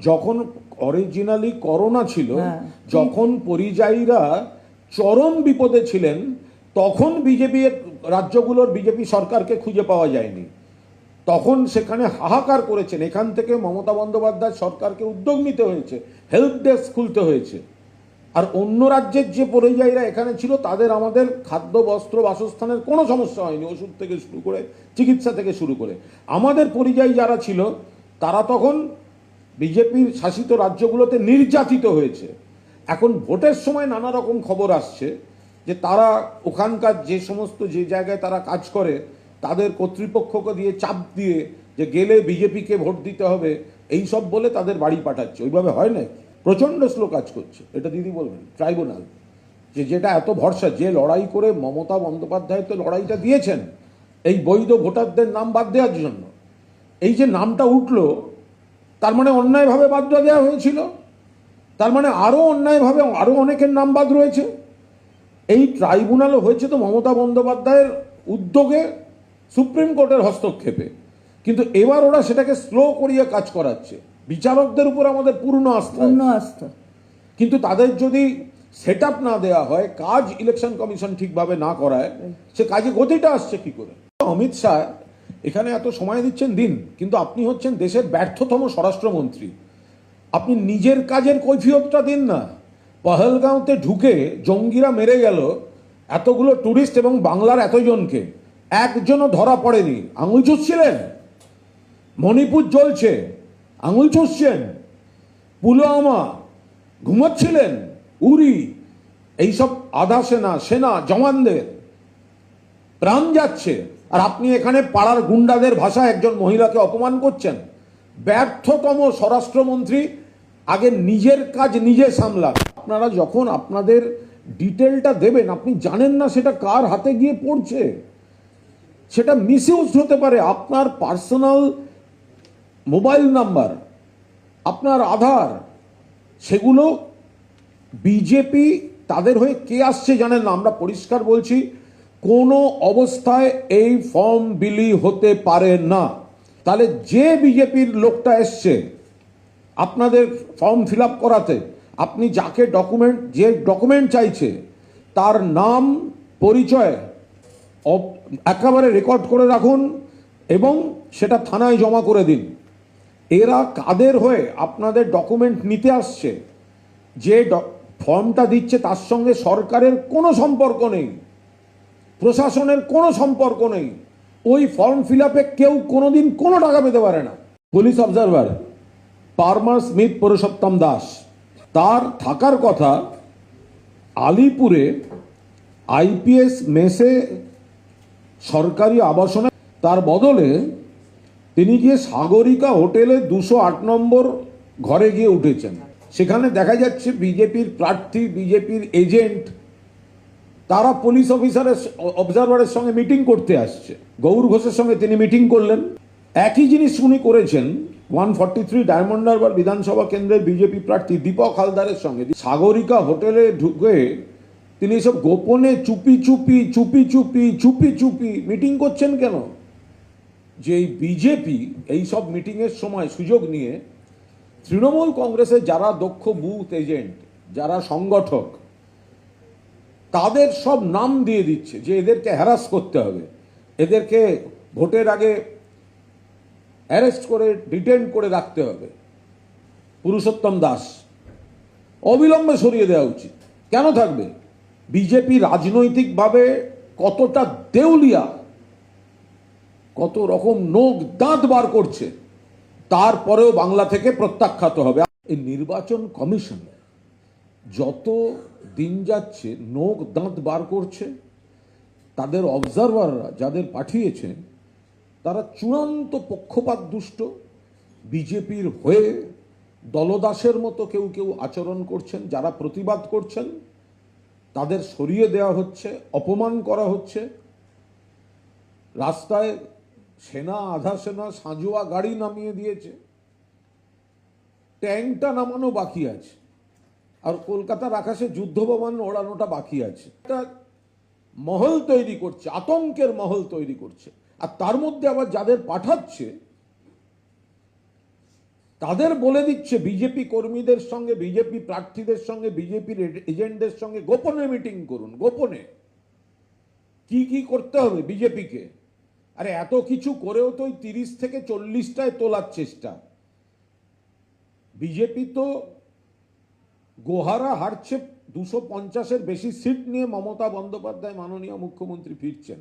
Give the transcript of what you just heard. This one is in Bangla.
যখন অরিজিনালি করোনা ছিল, যখন পরিযায়ীরা চরম বিপদে ছিলেন, তখন বিজেপি রাজ্যগুলোর বিজেপি সরকারকে খুঁজে পাওয়া যায়নি। তখন সেখানে হাহাকার করেছেন। এখান থেকে মমতা বন্দ্যোপাধ্যায় সরকারকে উদ্যোগ নিতে হয়েছে, হেল্প ডেস্ক খুলতে হয়েছে। আর অন্য রাজ্যের যে পরিযায়ীরা এখানে ছিল তাদের আমাদের খাদ্য, বস্ত্র, বাসস্থানের কোনো সমস্যা হয়নি, ওষুধ থেকে শুরু করে চিকিৎসা থেকে শুরু করে। আমাদের পরিযায়ী যারা ছিল তারা তখন বিজেপির শাসিত রাজ্যগুলোতে নির্যাতিত হয়েছে। এখন ভোটের সময় নানা রকম খবর আসছে যে তারা ওখানকার যে সমস্ত যে জায়গায় তারা কাজ করে তাদের কর্তৃপক্ষকে দিয়ে চাপ দিয়ে যে গেলে বিজেপিকে ভোট দিতে হবে এই সব বলে তাদের বাড়ি পাঠাচ্ছে। ওইভাবে হয় না, প্রচণ্ড স্লো কাজ করছে। এটা দিদি বলবেন ট্রাইব্যুনাল যেটা এত ভরসা, যে লড়াই করে মমতা বন্দ্যোপাধ্যায় তো লড়াইটা দিয়েছেন এই বৈধ ভোটারদের নাম বাদ দেওয়ার জন্য। এই যে নামটা উঠলো তার মানে অন্যায়ভাবে বাদ দেওয়া হয়েছিল, তার মানে আরও অন্যায়ভাবে আরও অনেকের নাম বাদ রয়েছে। এই ট্রাইব্যুনালও হয়েছে তো মমতা বন্দ্যোপাধ্যায়ের উদ্যোগে, সুপ্রিম কোর্টের হস্তক্ষেপে। কিন্তু এবার ওরা সেটাকে স্লো করিয়ে কাজ করাচ্ছে। বিচারকদের উপর আমাদের পূর্ণ আস্থা, কিন্তু তাদের যদি সেট আপ না দেওয়া হয়, কাজ ইলেকশন কমিশন ঠিকভাবে না করায়, সে কাজে গতিটা আসছে কি করে? অমিত শাহ এখানে এত সময় দিচ্ছেন দিন, কিন্তু আপনি হচ্ছেন দেশের ব্যর্থতম স্বরাষ্ট্রমন্ত্রী। আপনি নিজের কাজের কৈফিয়তটা দিন না। পহলগাঁওতে ঢুকে জঙ্গিরা মেরে গেল এতগুলো টুরিস্ট এবং বাংলার এতজনকে, একজনও ধরা পড়েনি। আঙুল চুষছিলেন। মণিপুর জ্বলছে, আঙুল চুষছেন। পুলওয়ামা ঘুমাচ্ছিলেন, উরি, এইসব আধা সেনা জওয়ানদের প্রাণ যাচ্ছে, আর আপনি এখানে পাড়ার গুন্ডাদের ভাষায় একজন মহিলাকে অপমান করছেন। ব্যর্থতম স্বরাষ্ট্রমন্ত্রী। আগে নিজের কাজ নিজে সামলান। আপনারা যখন আপনাদের ডিটেলটা দেবেন, আপনি জানেন না সেটা কার হাতে গিয়ে পড়ছে, সেটা মিসইউজ হতে পারে। আপনার পার্সোনাল মোবাইল নাম্বার, আপনার আধার, সেগুলো বিজেপি তাদের হয়ে কে আসছে জানেন না। আমরা পরিষ্কার বলছি, কোনো অবস্থায় এই ফর্ম বিলি হতে পারে না। তাহলে যে বিজেপির লোকটা এসছে আপনাদের ফর্ম ফিল আপ করাতে, আপনি যাকে যে ডকুমেন্ট চাইছে তার নাম, পরিচয় একেবারে রেকর্ড করে রাখুন এবং সেটা থানায় জমা করে দিন। এরা কাদের হয়ে আপনাদের ডকুমেন্ট নিতে আসছে? যে ফর্মটা দিচ্ছে তার সঙ্গে সরকারের কোনো সম্পর্ক নেই, প্রশাসনের কোনো সম্পর্ক নেই। ওই ফর্ম ফিল আপে কেউ কোনোদিন কোনো টাকা পেতে পারে না। Police observer Parmar Smith Purushottam Das, তার থাকার কথা আলিপুরে আইপিএস মেসে সরকারি আবাসনে, তার বদলে তিনি গিয়ে সাগরিকা হোটেলে 208 নম্বর ঘরে গিয়ে উঠেছেন। সেখানে দেখা যাচ্ছে বিজেপির প্রার্থী, বিজেপির এজেন্ট, তারা পুলিশ অবজারভারের সঙ্গে মিটিং করতে আসছে। গৌর ঘোষের সঙ্গে তিনি মিটিং করলেন। একই জিনিস উনি করেছেন 143 ডায়মন্ড হারবার বিধানসভা কেন্দ্রের বিজেপি প্রার্থী দীপক হালদারের সঙ্গে। সাগরিকা হোটেলে ঢুকে তিনি সব গোপনে চুপি চুপি মিটিং করছেন কেন? যে বিজেপি এই সব মিটিংয়ের সময় সুযোগ নিয়ে তৃণমূল কংগ্রেসের যারা দক্ষ বুথ এজেন্ট, যারা সংগঠক, তাদের সব নাম দিয়ে দিচ্ছে যে এদেরকে হ্যারাস করতে হবে, এদেরকে ভোটের আগে অ্যারেস্ট করে ডিটেইন করে রাখতে হবে। পুরুষোত্তম দাস অবিলম্বে সরিয়ে দেওয়া উচিত। কেন থাকবে? বিজেপি রাজনৈতিকভাবে কতটা দেউলিয়া, কত রকম নোক দাঁত বার করছে, তারপরেও বাংলা থেকে প্রত্যাখ্যাত হবে। এই নির্বাচন কমিশন যত দিন যাচ্ছে নোক দাঁত বার করছে। তাদের অবজারভাররা যাদের পাঠিয়েছে তারা চূড়ান্ত পক্ষপাত দুষ্ট, বিজেপির হয়ে দলদাসের মতো কেউ কেউ আচরণ করছেন। যারা প্রতিবাদ করছেন তাদের সরিয়ে দেওয়া হচ্ছে, অপমান করা হচ্ছে। রাস্তায় সেনা, আধা সেনা, সাঁজোয়া গাড়ি নামিয়ে দিয়েছে, ট্যাঙ্কটা নামানো বাকি আছে, আর কলকাতার আকাশে যুদ্ধ বিমান ওড়ানোটা বাকি আছে। একটা মহল তৈরি করছে, আতঙ্কের মহল তৈরি করছে। আর তার মধ্যে আবার যাদের পাঠাচ্ছে তাদের বলে দিচ্ছে বিজেপি কর্মীদের সঙ্গে, বিজেপি প্রার্থীদের সঙ্গে, বিজেপির এজেন্টদের সঙ্গে গোপনে মিটিং করুন, গোপনে কি কি করতে হবে বিজেপিকে। আরে এত কিছু করেও তো ওই 30 থেকে 40টায় তোলার চেষ্টা। বিজেপি তো গোহারা হারছে, 250-এর বেশি সিট নিয়ে মমতা বন্দ্যোপাধ্যায় মাননীয় মুখ্যমন্ত্রী ফিরছেন।